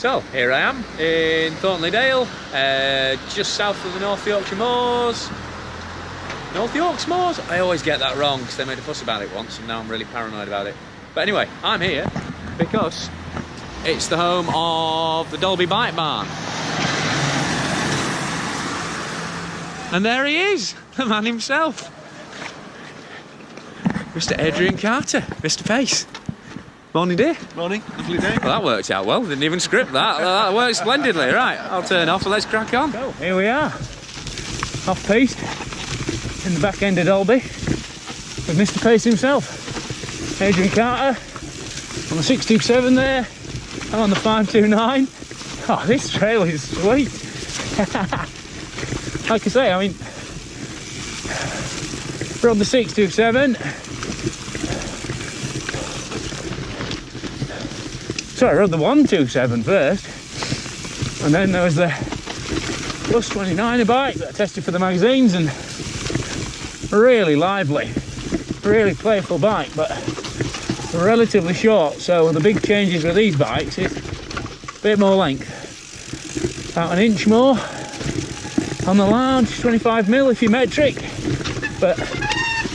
So here I am in Thornley Dale, just south of the North Yorkshire Moors. North Yorkshire Moors? I always get that wrong because they made a fuss about it once and now I'm really paranoid about it. But anyway, I'm here because it's the home of the Dalby Bike Barn. And there he is, the man himself. Mr. Adrian Carter, Mr. Pace. Morning, dear. Morning, lovely day. Well, that worked out well. Didn't even script that. That worked splendidly. Right, I'll turn off and let's crack on. So, here we are, off-piste, in the back end of Dalby, with Mr. Pace himself, Adrian Carter, on the 627 there, I'm on the 529. Oh, this trail is sweet. Like I say, I mean, we're on the 627. Sorry, we're on the 127 first, and then there was the plus 29er bike that I tested for the magazines, and really lively, really playful bike, but relatively short. So the big changes with these bikes is a bit more length, about an inch more on the large, 25mm if you're metric, but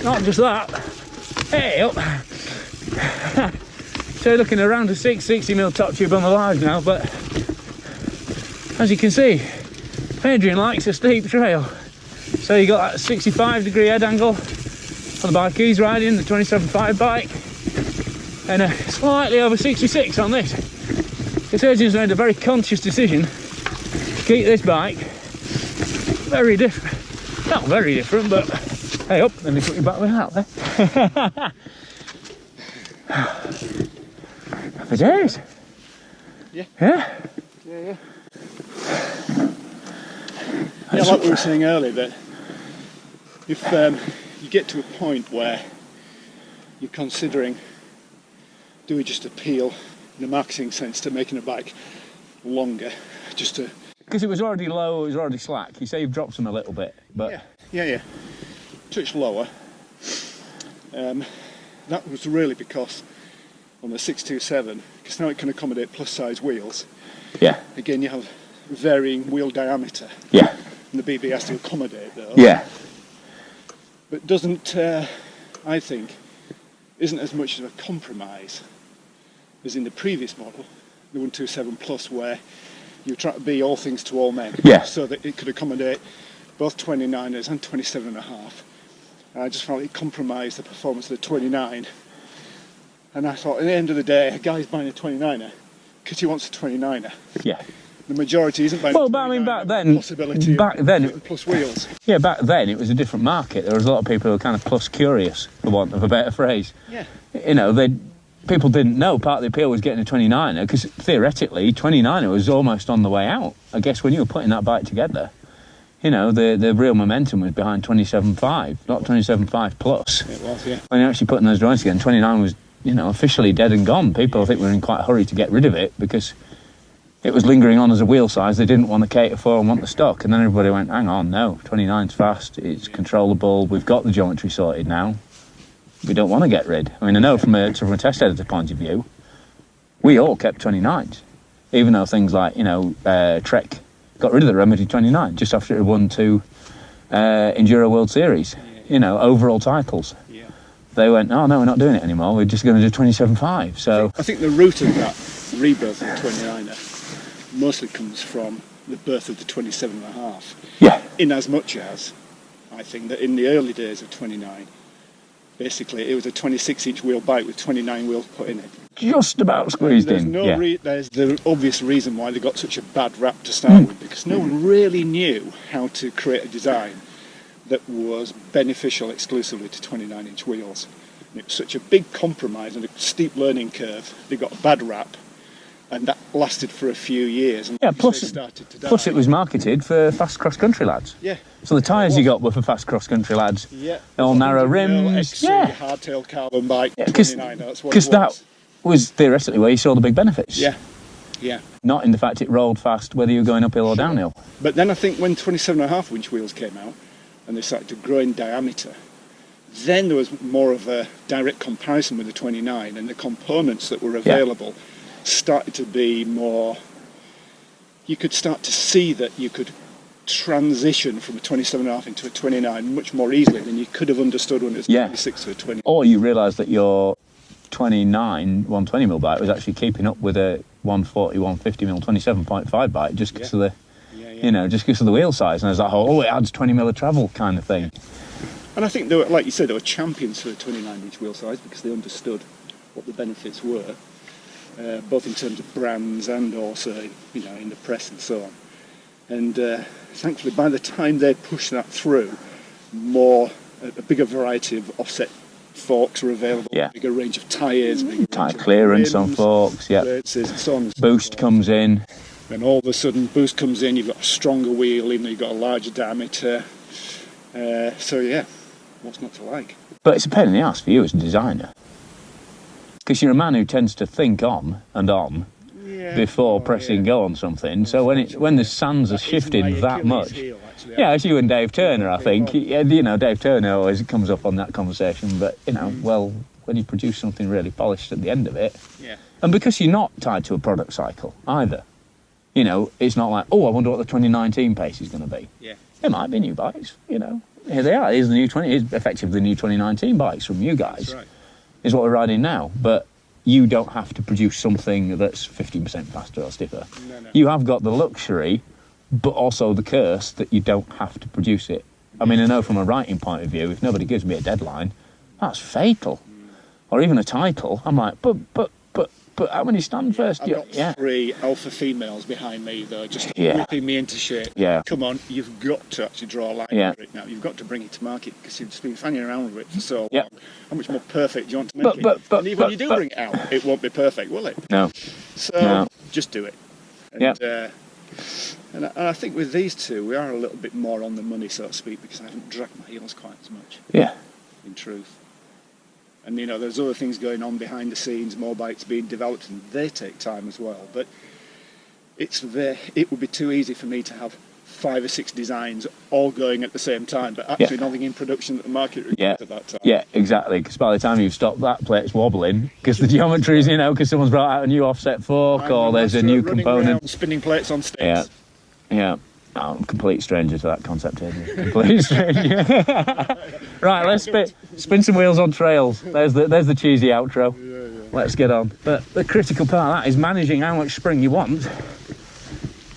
not just that. Hey up. So you're looking around a 660mm top tube on the large now, but as you can see, Adrian likes a steep trail. So you got that 65-degree head angle on the bike he's riding, the 27.5 bike, and a slightly over 66 on this. This Adrian's made a very conscious decision to keep this bike very different. Not very different, but hey up, let me put you back with that there. Happy days. Yeah. Yeah? Yeah. Yeah, like we were saying earlier, that if you get to a point where you're considering, do we just appeal in a marketing sense to making a bike longer, just to... Because it was already low, it was already slack. You say you've dropped them a little bit, but... Yeah. Touch lower. That was really because on the 627, because now it can accommodate plus size wheels. Yeah. Again, you have varying wheel diameter. Yeah. And the BB has to accommodate those. Yeah. But doesn't, I think, isn't as much of a compromise as in the previous model, the 127 Plus, where you try to be all things to all men. Yeah. So that it could accommodate both 29ers and 27.5. I just felt it compromised the performance of the 29. And I thought, at the end of the day, a guy's buying a 29er because he wants a 29er. Yeah. The majority isn't buying. Well, but I mean, back then, plus wheels. Yeah, back then it was a different market. There was a lot of people who were kind of plus curious, for want of a better phrase. Yeah. You know, people didn't know part of the appeal was getting a 29er, because theoretically 29er was almost on the way out. I guess when you were putting that bike together, you know, the real momentum was behind 27.5, not 27.5 plus. It was, yeah. When you're actually putting those joints together, 29 was, you know, officially dead and gone. People, I think, were in quite a hurry to get rid of it because it was lingering on as a wheel size they didn't want to cater for and want the stock. And then everybody went, hang on, no, 29's fast, it's controllable, we've got the geometry sorted now. We don't want to get rid. I mean, I know from a test editor point of view, we all kept 29s, even though things like, you know, Trek got rid of the Remedy 29 just after it won 2 Enduro World Series, you know, overall titles. Yeah. They went, oh no, we're not doing it anymore, we're just going to do 27.5. So I think the root of that rebirth of the 29er mostly comes from the birth of the 27.5. Yeah. In as much as, I think that in the early days of 29, basically it was a 26-inch wheel bike with 29 wheels put in it. Just about squeezed in. There's the obvious reason why they got such a bad rap to start with, because no one really knew how to create a design that was beneficial exclusively to 29-inch wheels. And it was such a big compromise and a steep learning curve. They got a bad rap, and that lasted for a few years. And Yeah, plus it was marketed for fast cross-country lads. Yeah. So the tyres you got were for fast cross-country lads. Yeah. All narrow rims. XC, Yeah. hardtail carbon bike, Yeah, 29, that's what it was. that was theoretically where you saw the big benefits. Yeah. Yeah. Not in the fact it rolled fast whether you were going uphill or downhill. But then I think when 27.5 inch wheels came out and they started to grow in diameter, then there was more of a direct comparison with the 29, and the components that were available started to be more you could start to see that you could transition from a 27.5 into a 29 much more easily than you could have understood when it was 26 to a 20. Or you realise that your 29 120mm bike was actually keeping up with a 140 150mm 27.5 bike just because of the you know, just because of the wheel size, and there's that whole, it adds 20mm of travel kind of thing. And I think, they were, like you said, they were champions for the 29-inch wheel size because they understood what the benefits were, both in terms of brands and also, you know, in the press and so on. And thankfully, by the time they pushed that through, a bigger variety of offset forks were available, bigger range of tyres, tyre clearance on forks, so on. Boost comes in. Then all of a sudden, boost comes in, you've got a stronger wheel, even though you've got a larger diameter. So yeah, what's not to like? But it's a pain in the ass for you as a designer. Because you're a man who tends to think on and on before pressing go on something. So when the sands are shifting that much, it's you and Dave Turner, I think. You know, Dave Turner always comes up on that conversation. But you know, well, when you produce something really polished at the end of it, and because you're not tied to a product cycle either, you know, it's not like, oh, I wonder what the 2019 pace is going to be. There might be new bikes. You know, here they are. Here's effectively the new 2019 bikes from you guys. That's right. Is what we're riding now, but you don't have to produce something that's 15% faster or stiffer. No. You have got the luxury, but also the curse that you don't have to produce it. I mean, I know from a writing point of view, if nobody gives me a deadline, that's fatal. Or even a title, I'm like, but how many stand first? I've got 3 alpha females behind me, though, just whipping me into shape. Come on, you've got to actually draw a line for it now. You've got to bring it to market because you've just been fanning around with it for so long. How much more perfect do you want to make it? And even when you do bring it out, it won't be perfect, will it? No. So just do it. And I think with these two, we are a little bit more on the money, so to speak, because I haven't dragged my heels quite as much. In truth. And, you know, there's other things going on behind the scenes, more bikes being developed, and they take time as well. But it would be too easy for me to have 5 or 6 designs all going at the same time, but actually nothing in production that the market requires at that time. Yeah, exactly, because by the time you've stopped that plate's wobbling, because the geometry's, you know, because someone's brought out a new offset fork, or there's a new component. Spinning plates on sticks. Yeah. Oh, I'm a complete stranger to that concept, Adrian. Complete stranger. Right, let's spin some wheels on trails. There's the cheesy outro. Let's get on. But the critical part of that is managing how much spring you want.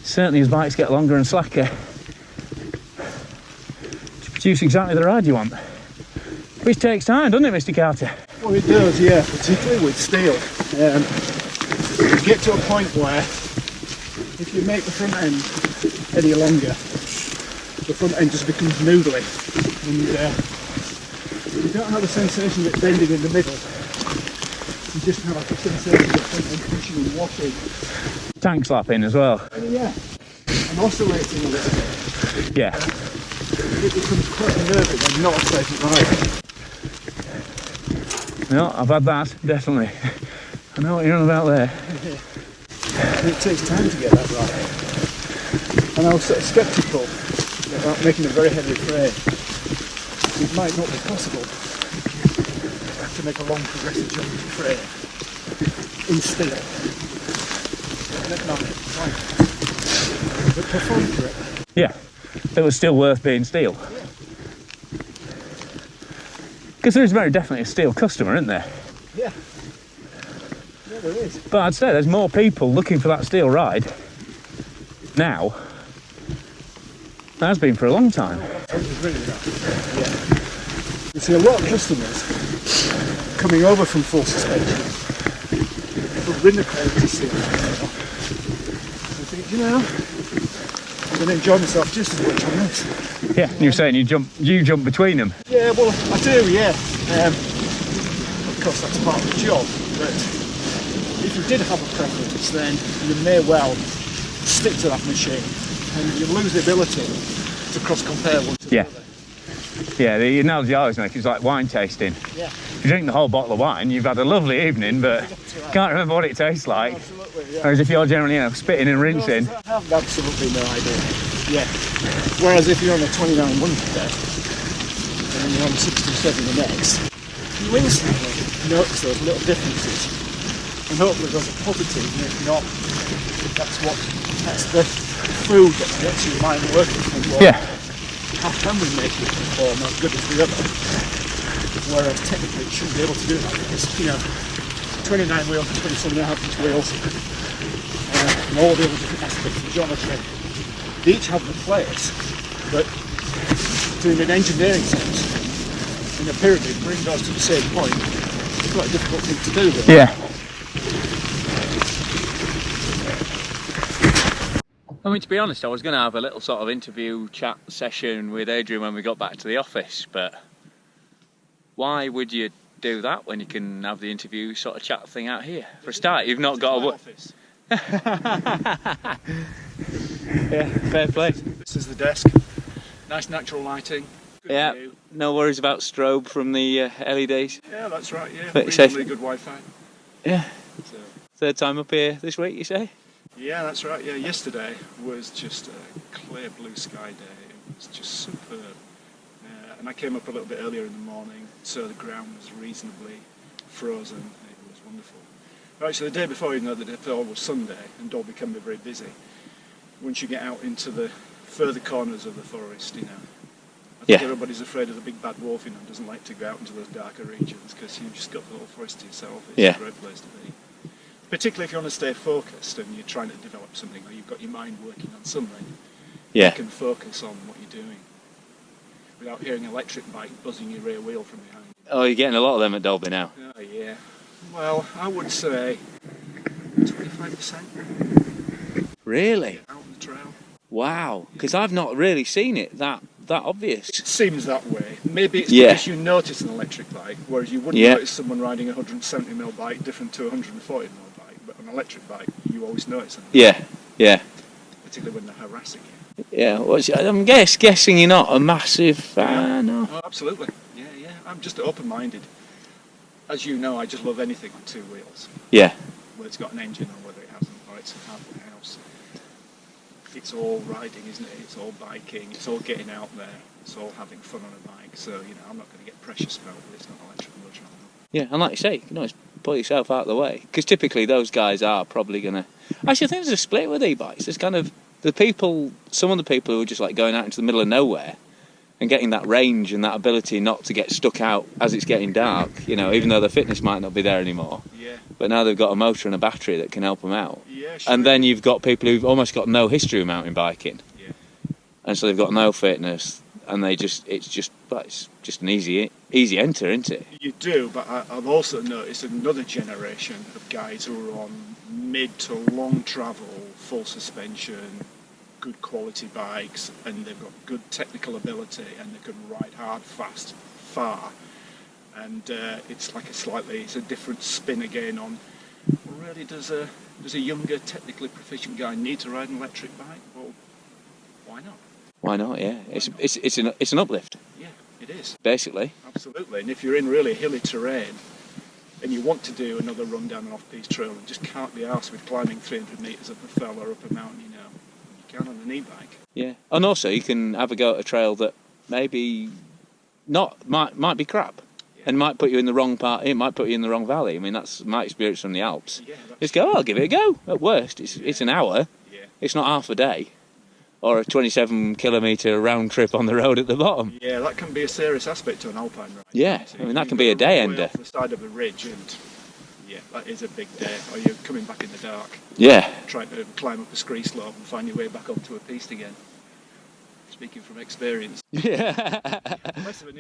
Certainly as bikes get longer and slacker, to produce exactly the ride you want. Which takes time, doesn't it, Mr. Carter? Well, it does, yeah, particularly with steel. You get to a point where if you make the front end any longer, the front end just becomes noodly, and you don't have a sensation of it bending in the middle. You just have a sensation of the front end pushing and washing. Tank slapping as well. And oscillating a little bit. It becomes quite nervous and not a pleasant ride. No, I've had that, definitely. I know what you're on about there. It takes time to get that right. And I was sort of sceptical about making a very heavy frame. It might not be possible to make a long progressive jumping frame in steel. But perform for it. Yeah, that was still worth being steel. Because there is very definitely a steel customer, isn't there? Yeah, there is. But I'd say there's more people looking for that steel ride now. There has been for a long time. You see a lot of customers coming over from full suspension, but ridden quality steel. I think, you know, I'm going to enjoy myself just as much on this. Yeah, you're saying you jump between them. Yeah, well, I do, yeah. Of course, that's part of the job, but if you did have a preference, then you may well stick to that machine, and you lose the ability to cross-compare one to the other. Yeah, the analogy I always make is like wine tasting. Yeah. If you drink the whole bottle of wine, you've had a lovely evening, but can't remember what it tastes like. Absolutely, yeah. Whereas if you're generally, you know, spitting and rinsing. I have absolutely no idea. Yeah. Whereas if you're on a 29 one day, and you're on 67 the next, you instantly notice those little differences. And hopefully those are positive, and if not, that's what That's the food that gets your mind working. And what, Yeah. how can we make it perform as good as the other? Whereas technically it shouldn't be able to do that because, 29 wheels and 27.5-inch wheels, and all the other different aspects of geometry, they each have the place, but doing an engineering sense in a pyramid, bring those to the same point, it's quite a difficult thing to do. Really. Yeah. I mean, to be honest, I was going to have a little sort of interview chat session with Adrian when we got back to the office, but why would you do that when you can have the interview sort of chat thing out here? For a start, you've not got a office. Yeah, fair play. This is the desk. Nice natural lighting. Good Yeah, view. no worries about strobe from the LEDs. Yeah, that's right. Yeah, But reasonably good Wi-Fi. Yeah, So, third time up here this week, you say? yeah, that's right. Yeah, yesterday was just a clear blue sky day. It was just superb. And I came up a little bit earlier in the morning, so the ground was reasonably frozen. It was wonderful. Right, so the day before, even though the day before was Sunday, and Dalby can be very busy, once you get out into the further corners of the forest, I think everybody's afraid of the big bad wolf, doesn't like to go out into those darker regions because you've just got the whole forest to yourself. It's a great place to be. Particularly if you want to stay focused and you're trying to develop something, or you've got your mind working on something, you can focus on what you're doing without hearing an electric bike buzzing your rear wheel from behind. Oh, you're getting a lot of them at Dalby now. Oh yeah. Well, I would say 25%. Really? Out on the trail. Wow, because I've not really seen it that obvious. It seems that way. Maybe it's because you notice an electric bike, whereas you wouldn't notice someone riding a 170mm bike different to a 140mm bike. But an electric bike, you always notice them. Yeah. Particularly when they're harassing you. Yeah, I'm guessing you're not a massive fan. Yeah. Oh, absolutely. Yeah. I'm just open-minded. As you know, I just love anything on two wheels. Yeah. Whether it's got an engine or whether it hasn't, or it's a half house. It's all riding, isn't it? It's all biking. It's all getting out there. It's all having fun on a bike. So I'm not going to get precious about whether it's not electric motor or not. Yeah, and like you say, you can always pull yourself out of the way because typically those guys are probably going to. Actually, I think there's a split with e-bikes. There's kind of some of the people who are just like going out into the middle of nowhere and getting that range and that ability not to get stuck out as it's getting dark, even though their fitness might not be there anymore. Yeah. But now they've got a motor and a battery that can help them out. Yeah, sure. And then you've got people who've almost got no history of mountain biking. Yeah. And so they've got no fitness and it's just an easy enter, isn't it? You do, but I've also noticed another generation of guys who are on mid to long travel, full suspension, good quality bikes, and they've got good technical ability, and they can ride hard, fast, far. And it's a different spin again on. Well, really, does a younger, technically proficient guy need to ride an electric bike? Well, why not? Why not? Yeah, it's an uplift. Yeah, it is. Basically. Absolutely, and if you're in really hilly terrain and you want to do another run down an off-piste trail and just can't be arsed with climbing 300 metres up a fell or up a mountain, you can on an e-bike. Yeah, and also you can have a go at a trail that maybe might be crap. Yeah. And might put you in the wrong part. It might put you in the wrong valley. I mean, that's my experience from the Alps. Yeah, just go, I'll give it a go. At worst, it's an hour. Yeah. It's not half a day. Or a 27-kilometre round trip on the road at the bottom. Yeah, that can be a serious aspect to an alpine ride. Yeah, I mean that can be a day ender. Off the side of a ridge, and that is a big day. Or you're coming back in the dark. Yeah. Trying to climb up a scree slope and find your way back onto a piste again. Speaking from experience. Yeah.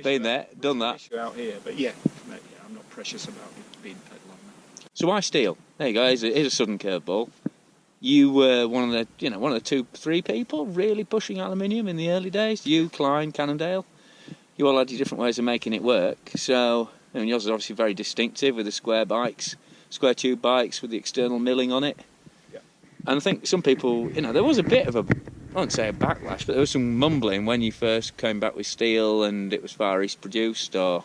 Been there, done that. Issue out here, but I'm not precious about it being pedal on that. So why steel? There you go. Here's a sudden curveball. You were one of the 2-3 people really pushing aluminium in the early days. You, Klein, Cannondale. You all had your different ways of making it work. So yours is obviously very distinctive with the square tube bikes with the external milling on it. Yeah. And I think some people, there was a bit of I won't say a backlash, but there was some mumbling when you first came back with steel and it was Far East produced, or.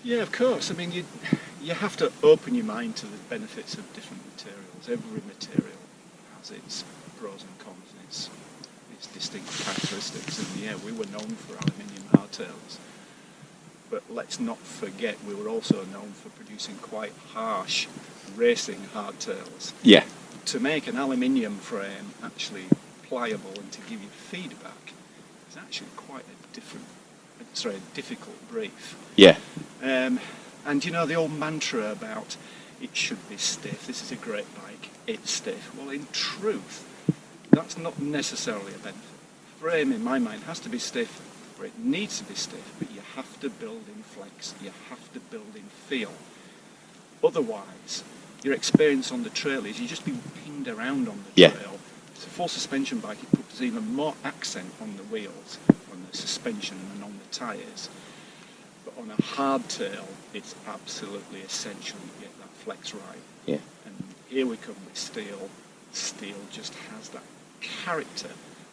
Yeah, of course. I mean, you have to open your mind to the benefits of different materials. Every material has its pros and cons and its distinct characteristics. And we were known for aluminium hardtails, but let's not forget we were also known for producing quite harsh racing hardtails. Yeah. to make an aluminium frame actually pliable and to give you feedback is actually quite a difficult brief. Yeah. And you know the old mantra about it should be stiff, this is a great bike, it's stiff. Well, in truth, that's not necessarily a benefit. Frame, in my mind, has to be stiff, or it needs to be stiff, but you have to build in flex, you have to build in feel. Otherwise, your experience on the trail is you just be pinged around on the trail. It's a full suspension bike, it puts even more accent on the wheels, on the suspension and on the tyres. But on a hardtail, it's absolutely essential you get that flex right. Yeah. And here we come with steel. Steel just has that character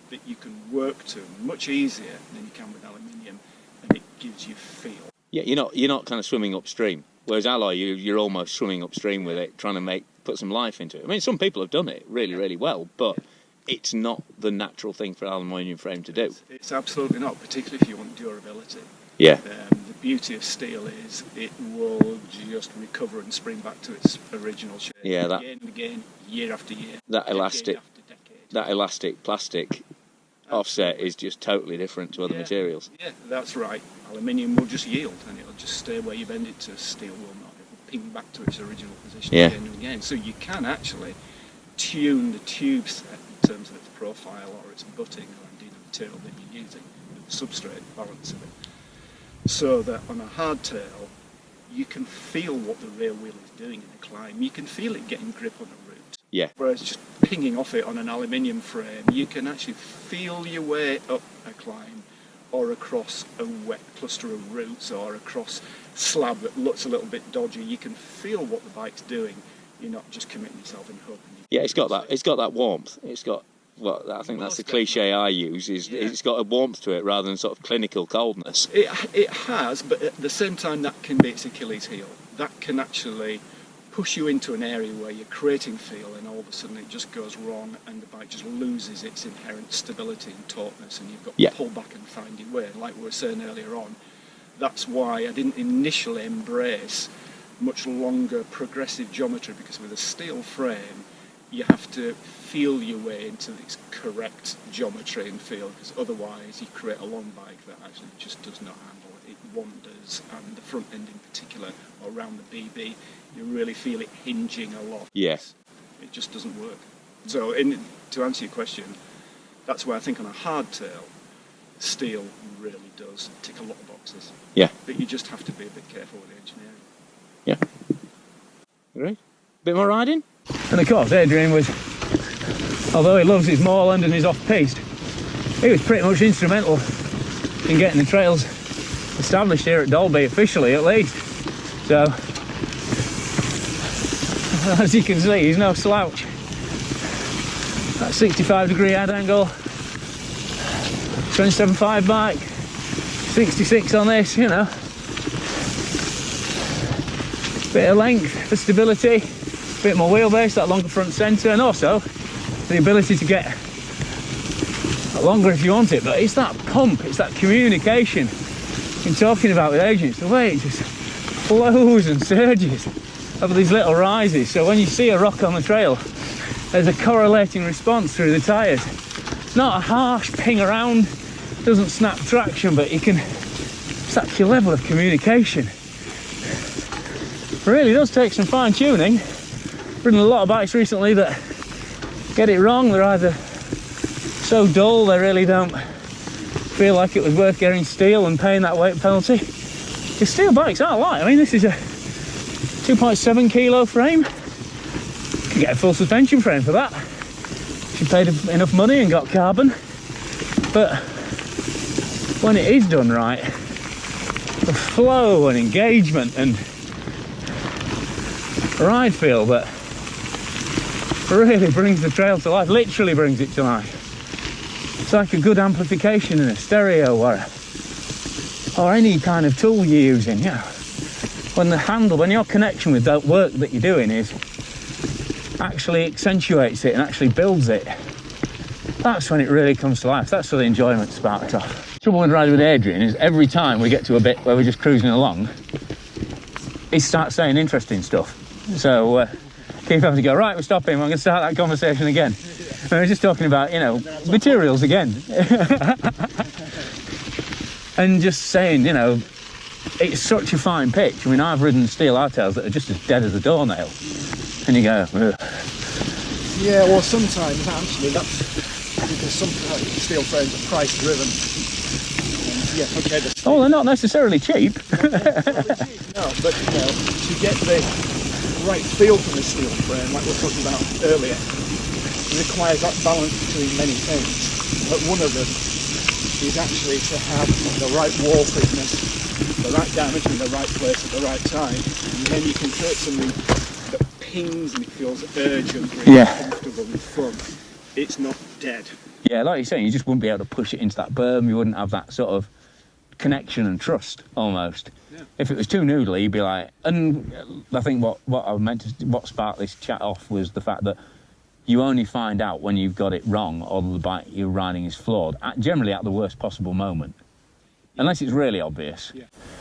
that you can work to much easier than you can with aluminium, and it gives you feel. Yeah, you're not kind of swimming upstream. Whereas alloy, you're almost swimming upstream with it, trying to put some life into it. I mean, some people have done it really, really well, but it's not the natural thing for an aluminium frame to do. It's absolutely not, particularly if you want durability. Yeah. The beauty of steel is it will just recover and spring back to its original shape. Yeah, again and again, year after year. That decade after decade. That elastic plastic offset is just totally different to other materials. Yeah, that's right. Aluminium will just yield and it'll just stay where you bend it to. Steel will not. It will ping back to its original position again and again. So you can actually tune the tube set in terms of its profile or its butting or indeed the material that you're using, the substrate balance of it, so that on a hardtail you can feel what the rear wheel is doing in a climb. You can feel it getting grip on a route. Yeah. Whereas just pinging off it on an aluminium frame, you can actually feel your way up a climb or across a wet cluster of roots or across slab that looks a little bit dodgy. You can feel what the bike's doing. You're not just committing yourself and hoping. Yeah, it's got that warmth. It's got, well, I think that's the cliche I use, it's got a warmth to it rather than sort of clinical coldness. It has, but at the same time that can be its Achilles heel. That can actually push you into an area where you're creating feel and all of a sudden it just goes wrong and the bike just loses its inherent stability and tautness and you've got to pull back and find your way. Like we were saying earlier on, that's why I didn't initially embrace much longer progressive geometry, because with a steel frame you have to feel your way into this correct geometry and feel, because otherwise you create a long bike that actually just does not handle it. It wanders, and the front end in particular, or around the BB, you really feel it hinging a lot. Yes. It just doesn't work. So to answer your question, that's why I think on a hardtail, steel really does tick a lot of boxes. Yeah. But you just have to be a bit careful with the engineering. Yeah. Great. Bit more riding? And of course, Adrian was, although he loves his moorland and his off-piste, he was pretty much instrumental in getting the trails established here at Dalby, officially at least. So, as you can see, he's no slouch. That 65-degree head angle, 27.5 bike, 66 on this, you know. Bit of length for stability, bit more wheelbase, that longer front centre, and also the ability to get longer if you want it. But it's that pump, it's that communication I'm talking about with agents, the way it just flows and surges over these little rises. So when you see a rock on the trail, there's a correlating response through the tyres. It's not a harsh ping around, doesn't snap traction, but you can, it's that level of communication. It really does take some fine tuning. Ridden a lot of bikes recently that get it wrong. They're either so dull they really don't feel like it was worth getting steel and paying that weight penalty. The steel bikes aren't light. I mean, this is a 2.7 kilo frame. You can get a full suspension frame for that. She paid enough money and got carbon. But when it is done right, the flow and engagement and ride feel that really brings the trail to life, literally brings it to life. It's like a good amplification in a stereo or any kind of tool you're using, you know. When your connection with that work that you're doing is actually accentuates it and actually builds it, that's when it really comes to life. That's where the enjoyment sparks off. The trouble with riding with Adrian is every time we get to a bit where we're just cruising along, he starts saying interesting stuff. So keep having to go, right, we're stopping, we're going to start that conversation again. And we're just talking about, you know, materials again. And just saying, you know, it's such a fine pitch. I mean, I've ridden steel hardtails that are just as dead as a doornail. And you go, ugh. Yeah, well, sometimes actually that's because some steel frames are price driven. Yeah, okay. Oh, they're not necessarily cheap. No, but you know, to get the right feel from the steel frame, like we were talking about earlier, it requires that balance between many things. But one of them is actually to have the right wall thickness, the right diameter in the right place at the right time, and then you can create something that pings and it feels urgent, really comfortable and fun. It's not dead. Yeah, like you're saying, you just wouldn't be able to push it into that berm. You wouldn't have that sort of connection and trust almost. Yeah. If it was too noodly, you'd be like, and I think what sparked this chat off was the fact that you only find out when you've got it wrong or the bike you're riding is flawed, generally at the worst possible moment, unless it's really obvious.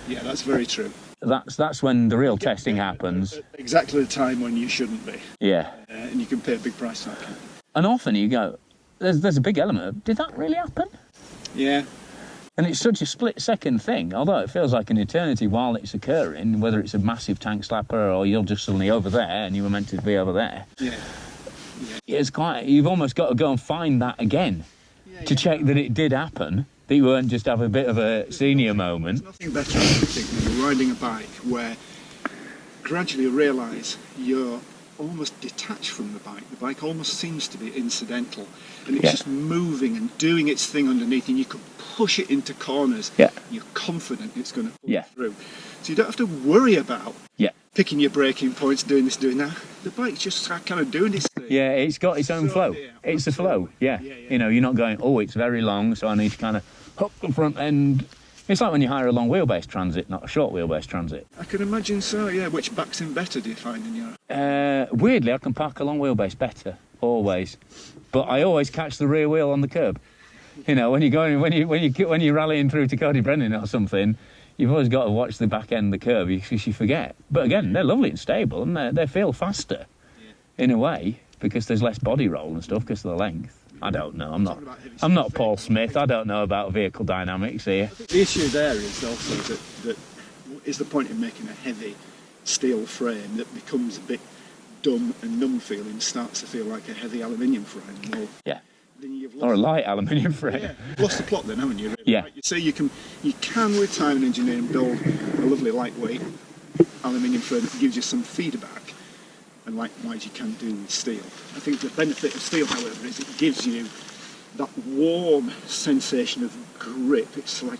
Yeah, that's very true. That's when the real testing happens. At exactly the time when you shouldn't be. Yeah. And you can pay a big price for that. And often you go, there's a big element of, did that really happen? Yeah. And it's such a split-second thing, although it feels like an eternity while it's occurring, whether it's a massive tank slapper or you're just suddenly over there and you were meant to be over there. Yeah. It's quite, you've almost got to go and find that again to check that it did happen, that you weren't just have a bit of a senior moment. There's nothing better, I think, when you're riding a bike where gradually you realise you're almost detached from the bike. The bike almost seems to be incidental, and it's just moving and doing its thing underneath, and you can push it into corners. You're confident it's going to pull you through. So you don't have to worry about picking your braking points, doing this, doing that. The bike's just kind of doing its thing. Yeah, it's got its own flow. It's the flow, You know, you're not going, oh, it's very long, so I need to kind of hook the front end. It's like when you hire a long wheelbase transit, not a short wheelbase transit. I can imagine so, yeah. Which backs in better, do you find, in your... Weirdly, I can park a long wheelbase better, always. But I always catch the rear wheel on the curb. You know, when you're rallying through to Cody Brennan or something, you've always got to watch the back end of the curb because you forget. But again, they're lovely and stable, and they feel faster in a way because there's less body roll and stuff because of the length. I don't know. I'm not Paul Smith. I don't know about vehicle dynamics here. The issue there is also that is the point of making a heavy steel frame that becomes a bit dumb and numb feeling, starts to feel like a heavy aluminium frame. Well, then you've lost or a light aluminium frame. You've lost the plot then, haven't you? Really? Yeah. Like you say you can with time and engineering build a lovely lightweight aluminium frame that gives you some feedback. And likewise you can do with steel. I think the benefit of steel, however, is it gives you that warm sensation of grip. It's like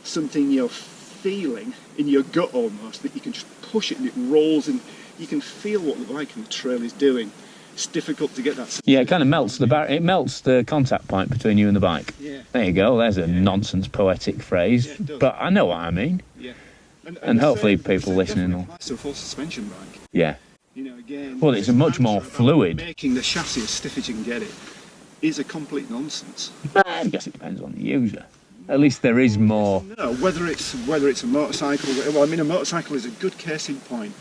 something you're feeling in your gut almost, that you can just push it and it rolls and you can feel what the bike and the trail is doing. It's difficult to get that sensation. Yeah, it kind of melts it melts the contact point between you and the bike. Yeah. There you go, there's a nonsense poetic phrase. Yeah, it does. But I know what I mean. Yeah. And hopefully people listening will... It's a full suspension bike. Yeah. You know, again, well, it's a much more fluid. Making the chassis as stiff as you can get it is a complete nonsense. I guess it depends on the user. At least there is more. No, whether it's a motorcycle. Well, I mean, a motorcycle is a good case in point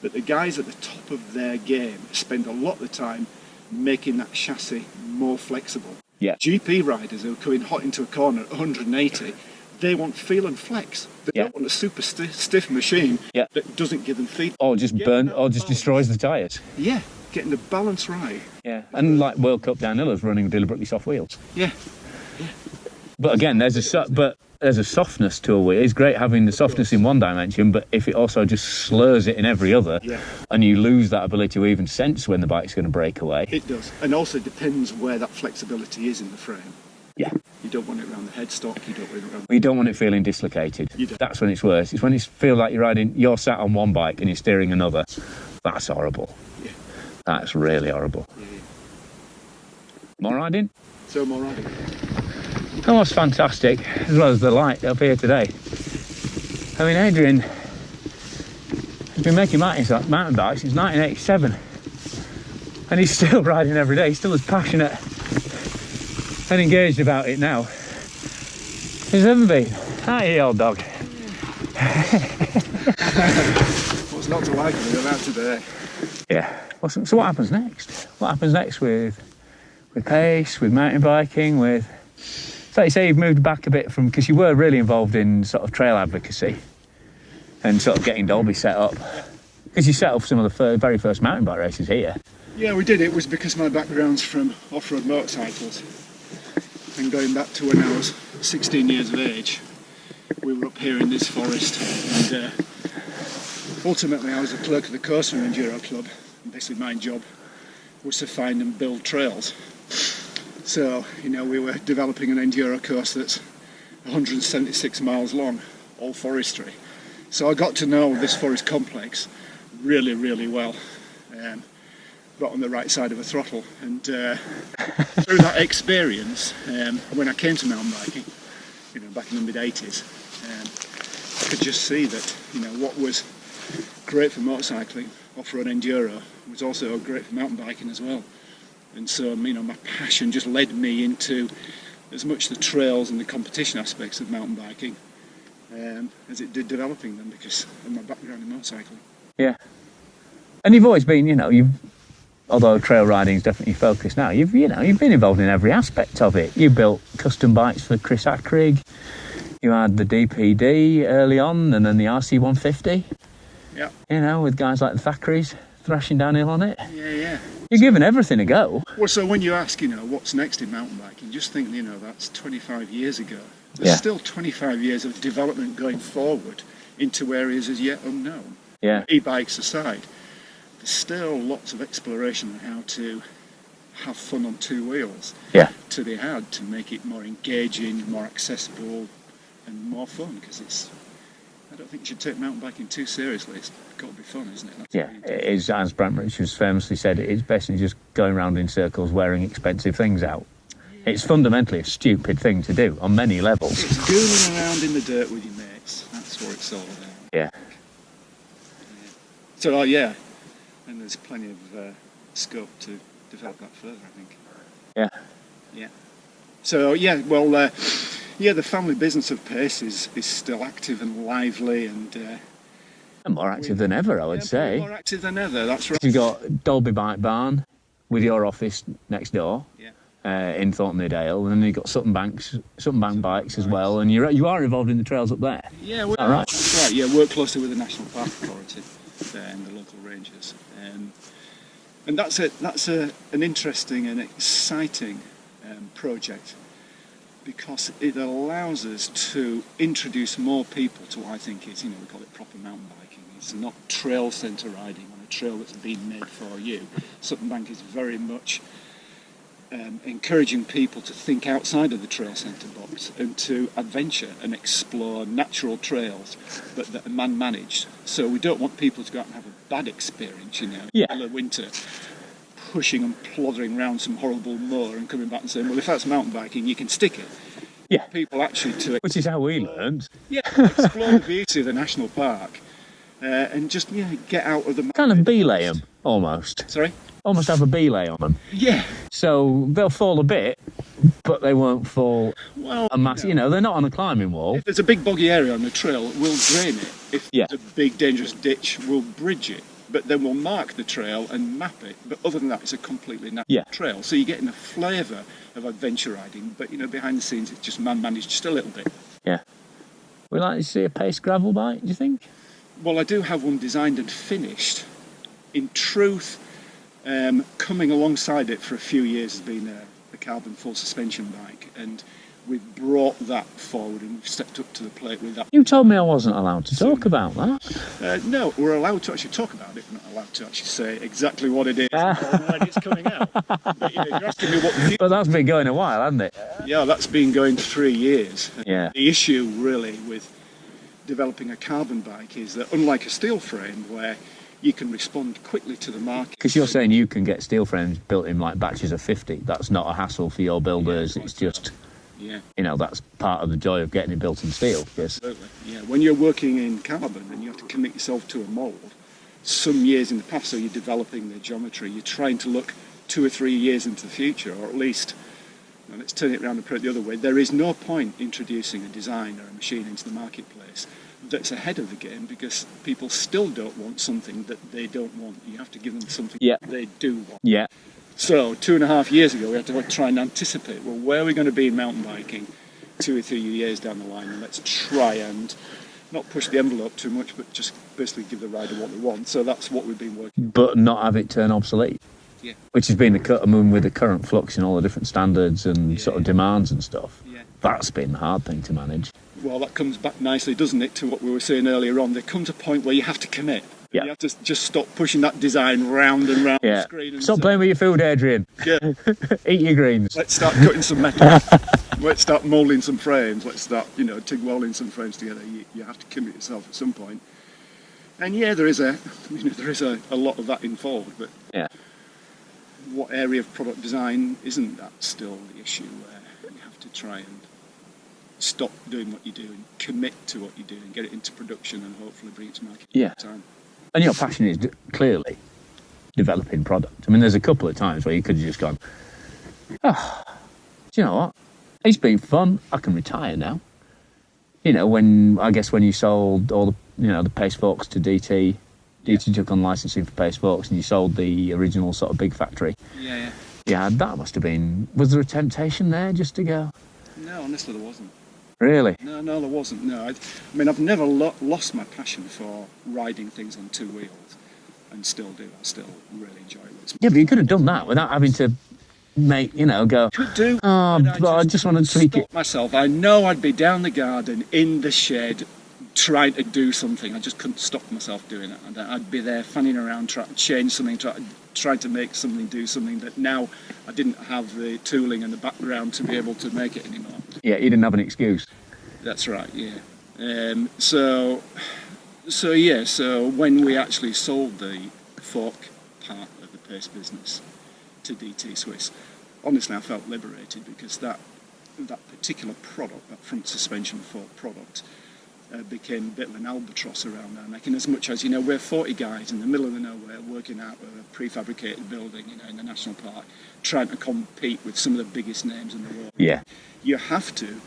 that the guys at the top of their game spend a lot of the time making that chassis more flexible. Yeah. GP riders who are coming hot into a corner at 180. They want feel and flex. They don't want a super stiff machine that doesn't give them feed. Or just destroys the tyres. Yeah, getting the balance right. Yeah, and like World Cup downhillers running deliberately soft wheels. Yeah. But again, there's a softness to a wheel. It's great having the softness in one dimension, but if it also just slurs it in every other, and you lose that ability to even sense when the bike's going to break away. It does, and also depends where that flexibility is in the frame. Yeah. You don't want it around the headstock, you don't want it around... You don't want it feeling dislocated. You don't. That's when it's worse. It's when you feel like you're sat on one bike and you're steering another. That's horrible. Yeah. That's really horrible. Yeah. More riding? So more riding. That was fantastic, as well as the light up here today. I mean, Adrian has been making mountain bikes since 1987. And he's still riding every day. He's still as passionate and engaged about it now as ever been. Hi, old dog. What's not to like about today? Yeah. Well, so what happens next? What happens next with pace, with mountain biking, with... So you say you've moved back a bit from... Because you were really involved in sort of trail advocacy and sort of getting Dalby set up. Because you set up some of the very first mountain bike races here. Yeah, we did. It was because my background's from off-road motorcycles. And going back to when I was 16 years of age, we were up here in this forest. And ultimately I was the clerk of the course for an enduro club. And basically my job was to find and build trails. So, you know, we were developing an enduro course that's 176 miles long, all forestry. So I got to know this forest complex really, really well. Got on the right side of a throttle, and through that experience, when I came to mountain biking, you know, back in the mid-80s, I could just see that, you know, what was great for motorcycling, off-road enduro, was also great for mountain biking as well. And so, you know, my passion just led me into as much the trails and the competition aspects of mountain biking as it did developing them, because of my background in motorcycling. Yeah. And you've always been, you know, although trail riding is definitely focused now, you've been involved in every aspect of it. You built custom bikes for Chris Ackrig. You had the DPD early on, and then the RC150. Yeah. You know, with guys like the Thackeray's thrashing downhill on it. Yeah. You're giving everything a go. Well, so when you ask, you know, what's next in mountain biking, just think, you know, that's 25 years ago. There's still 25 years of development going forward into areas as yet unknown. Yeah. E-bikes aside, there's still lots of exploration on how to have fun on two wheels to be had, to make it more engaging, more accessible and more fun, because I don't think you should take mountain biking too seriously. It's got to be fun, isn't it? It is, as Brant Richards famously said, it's basically just going around in circles wearing expensive things out. It's fundamentally a stupid thing to do on many levels. It's gooning around in the dirt with your mates. That's what it's all about. Yeah. So, yeah, and there's plenty of scope to develop that further, I think. Yeah. So, yeah, well, the family business of Pace is still active and lively, and more active than ever, I would say. More active than ever, that's right. You've got Dalby Bike Barn with your office next door. Yeah. In Thornton-le-Dale, and then you've got Sutton Bank Bikes as well, and you are involved in the trails up there. Yeah, that's right. Yeah, work closely with the National Park Authority there and the local rangers, and that's an interesting and exciting project, because it allows us to introduce more people to what I think is, you know, we call it proper mountain biking. It's not trail centre riding on a trail that's been made for you. Sutton Bank is very much encouraging people to think outside of the trail centre box and to adventure and explore natural trails, but that are man-managed. So we don't want people to go out and have a bad experience, you know, in the winter, pushing and ploddering around some horrible moor and coming back and saying, well, if that's mountain biking, you can stick it. Yeah. People actually which is how we learned. Yeah, explore the beauty of the national park and just, you know, get out of the... Kind of belay them, almost. Sorry? Almost have a belay on them. Yeah. So they'll fall a bit, but they won't fall a mass. You know, they're not on a climbing wall. If there's a big boggy area on the trail, we'll drain it. If there's a big dangerous ditch, we'll bridge it. But then we'll mark the trail and map it. But other than that, it's a completely natural trail. So you're getting a flavour of adventure riding, but, you know, behind the scenes, it's just man-managed just a little bit. Yeah. We'd like to see a Pace gravel bike, do you think? Well, I do have one designed and finished. In truth, coming alongside it for a few years has been a carbon full suspension bike, and we've brought that forward and we've stepped up to the plate with that. You told me I wasn't allowed to talk about that. No, we're allowed to actually talk about it. We're not allowed to actually say exactly what it is or when it's coming out. But, you know, you're asking me what... But that's been going a while, hasn't it? Yeah, that's been going 3 years. Yeah. The issue really with developing a carbon bike is that, unlike a steel frame where you can respond quickly to the market. Because you're saying you can get steel frames built in like batches of 50. That's not a hassle for your builders. It's just, you know, that's part of the joy of getting it built in steel. Absolutely. Yeah. When you're working in carbon and you have to commit yourself to a mould, some years in the past, so you're developing the geometry, you're trying to look 2 or 3 years into the future, or at least, you know, let's turn it around and put it the other way. There is no point introducing a design or a machine into the marketplace that's ahead of the game, because people still don't want something that they don't want. You have to give them something Yeah. that they do want. Yeah. So 2.5 years ago, we had to try and anticipate, well, where are we going to be in mountain biking 2 or 3 years down the line, and let's try and not push the envelope too much, but just basically give the rider what they want. So that's what we've been working on. But not have it turn obsolete. Yeah. Which has been with the current flux in all the different standards and sort of demands and stuff. Yeah. That's been the hard thing to manage. Well, that comes back nicely, doesn't it, to what we were saying earlier on. There comes a point where you have to commit. Yeah. You have to just stop pushing that design round and round the screen. And Stop playing with your food, Adrian. Yeah. Eat your greens. Let's start cutting some metal. Let's start moulding some frames. Let's start, TIG welding some frames together. You have to commit yourself at some point. And yeah, there is a lot of that involved. But yeah. What area of product design isn't that still the issue, where you have to try and stop doing what you do and commit to what you do and get it into production and hopefully bring it to market Yeah. at time. And your passion is clearly developing product. I mean, there's a couple of times where you could have just gone, oh, do you know what? It's been fun. I can retire now. When you sold all the pace forks to DT, DT took on licensing for pace forks, and you sold the original sort of big factory. Yeah. Yeah, that must have been. Was there a temptation there just to go? No, honestly, there wasn't. Really? No, there wasn't. No, I've never lost my passion for riding things on two wheels, and still do. I still really enjoy it. Yeah, but you could have done that without having to make, go. Could do. Oh, but I just want to tweak it. Myself, I know I'd be down the garden in the shed, trying to do something. I just couldn't stop myself doing it. And I'd be there fanning around, trying to change something, trying to make something do something that now I didn't have the tooling and the background to be able to make it anymore. Yeah, you didn't have an excuse. That's right, yeah. So when we actually sold the fork part of the pace business to DT Swiss, honestly I felt liberated, because that particular product, that front suspension fork product, became a bit of an albatross around our neck. And as much as, we're 40 guys in the middle of the nowhere working out of a prefabricated building, in the national park, trying to compete with some of the biggest names in the world. Yeah. You have to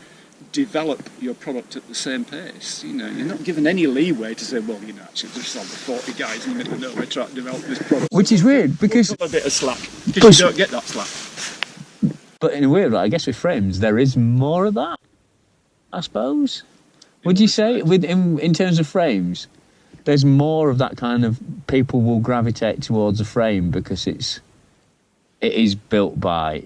develop your product at the same pace. You're not given any leeway to say, well, actually, there's only 40 guys in the middle of nowhere trying to develop this product. Which is weird, because... We'll a bit of slack, because you don't get that slack. But in a weird way, I guess with frames, there is more of that, I suppose. Would you say, in terms of frames, there's more of that kind of, people will gravitate towards a frame because it is built by,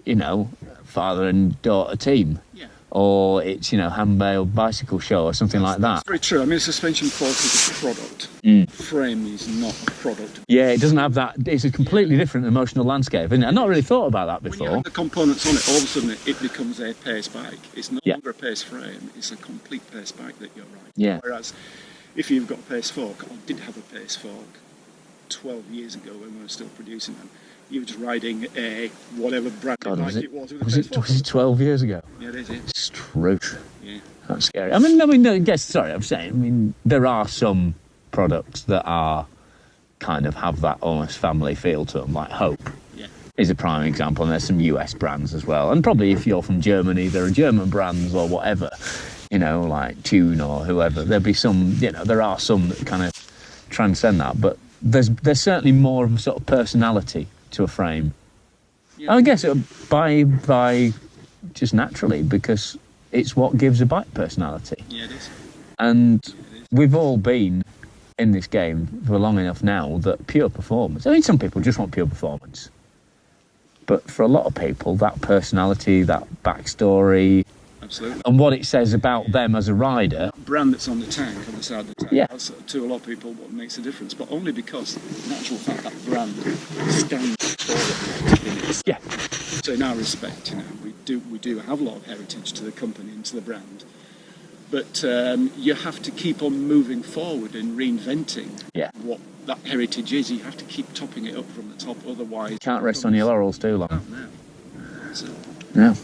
father and daughter team. Yeah. Or it's, hand-baled bicycle show or something like that. That's very true. I mean, suspension fork is a product. Frame is not a product. Yeah, it doesn't have that. It's a completely different emotional landscape, isn't it? I've not really thought about that before. When you have the components on it, all of a sudden it becomes a pace bike. It's no longer a pace frame. It's a complete pace bike that you're riding. Yeah. Whereas if you've got a pace fork, or did have a pace fork 12 years ago when we were still producing them, you were just riding a whatever brand bike it was. Was it 12 years ago? Yeah, it is. Yeah. It's true. Yeah. That's scary. I mean, there are some products that are kind of have that almost family feel to them, like Hope is a prime example, and there's some US brands as well. And probably if you're from Germany, there are German brands or whatever, like Tune or whoever. There'll be some, there are some that kind of transcend that, but there's certainly more of a sort of personality to a frame. Yeah. I guess by just naturally, because it's what gives a bike personality. Yeah, it is. And we've all been in this game for long enough now that pure performance. I mean, some people just want pure performance. But for a lot of people, that personality, that backstory, absolutely, and what it says about them as a rider. That brand that's on the tank, on the side of the tank, that's to a lot of people what makes a difference. But only because, in actual fact, that brand stands for it. Yeah. So in our respect, we do have a lot of heritage to the company and to the brand. But you have to keep on moving forward and reinventing what that heritage is. You have to keep topping it up from the top, otherwise... You can't rest on your laurels too long. No. No.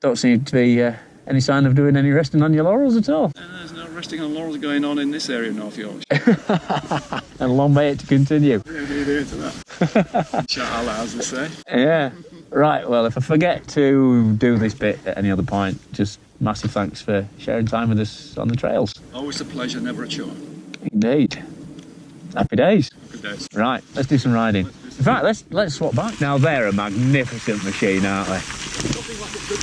Don't seem to be any sign of doing any resting on your laurels at all. There's no resting on laurels going on in this area of North Yorkshire. And long may it continue. Yeah, what are you doing to that? Inshallah, as they say. Yeah. Right, well, if I forget to do this bit at any other point, just massive thanks for sharing time with us on the trails. Always a pleasure, never a chore. Indeed. Happy days. Happy days. Right, let's do some riding. In fact, let's swap back. Now they're a magnificent machine, aren't they? Nothing like a good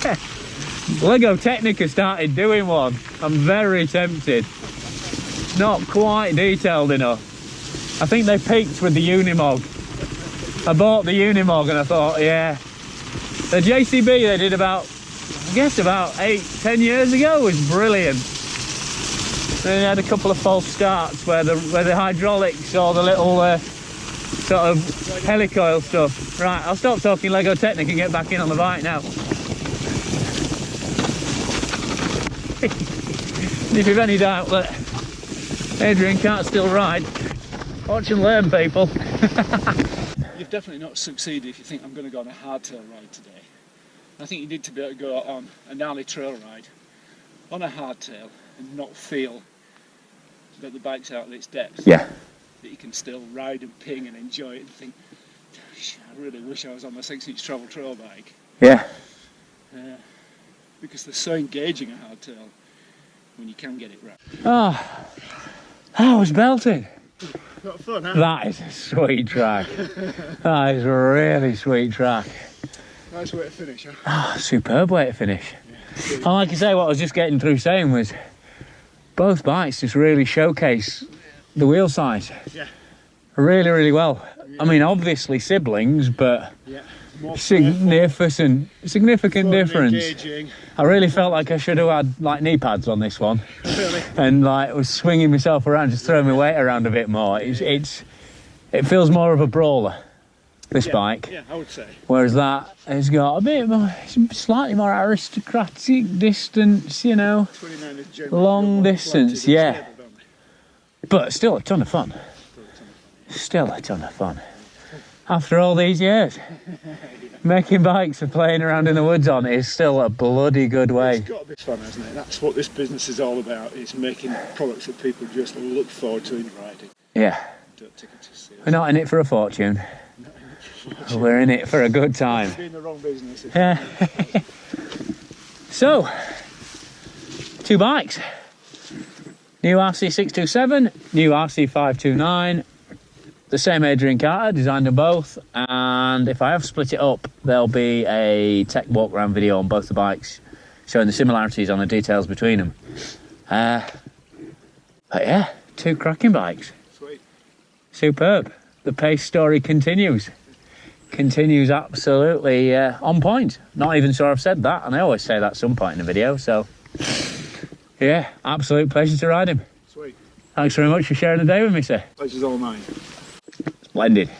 forward. Lego Technica started doing one. I'm very tempted. Not quite detailed enough. I think they peaked with the Unimog. I bought the Unimog and I thought, yeah. The JCB they did about, I guess about 8-10 years ago was brilliant. They had a couple of false starts where the hydraulics or the little sort of helicoil stuff. Right, I'll stop talking Lego Technic and get back in on the bike now. If you've any doubt that Adrian can't still ride, watch and learn, people. You've definitely not succeeded if you think I'm going to go on a hardtail ride today. I think you need to be able to go on a gnarly trail ride on a hardtail and not feel that the bike's out at its depth. Yeah. That you can still ride and ping and enjoy it and think, I really wish I was on my 6-inch travel trail bike. Yeah. Because they're so engaging a hardtail when you can get it right. Oh, that was belted. Got fun, huh? That is a sweet track. That is a really sweet track. Nice way to finish, huh? Oh, superb way to finish. Yeah. And like I say, what I was just getting through saying was both bikes just really showcase the wheel size. Yeah. Really, really well. Yeah. I mean, obviously siblings, but yeah. significant difference. Engaging. I really felt like I should have had like knee pads on this one. Really? And like was swinging myself around, just throwing my weight around a bit more. It feels more of a brawler, this bike. Yeah, I would say. Whereas that has got a bit more, slightly more aristocratic distance, you know. 29 is long distance, yeah. But still a ton of fun. Still a ton of fun. After all these years, making bikes and playing around in the woods on it is still a bloody good way. It's got to be fun, hasn't it? That's what this business is all about. It's making products that people just look forward to in riding. Yeah. Don't take it too seriously. We're not in it for a fortune. We're in it for a good time. Be in the wrong business. Yeah. So, 2 bikes. New RC627, new RC529. The same Adrian Carter, designed them both, and if I have split it up, there'll be a tech walk around video on both the bikes, showing the similarities on the details between them. But yeah, 2 cracking bikes. Sweet. Superb. The pace story continues. Continues absolutely on point. Not even sure I've said that, and I always say that at some point in the video, so yeah, absolute pleasure to ride him. Sweet. Thanks very much for sharing the day with me, sir. Pleasure's all mine. Splendid.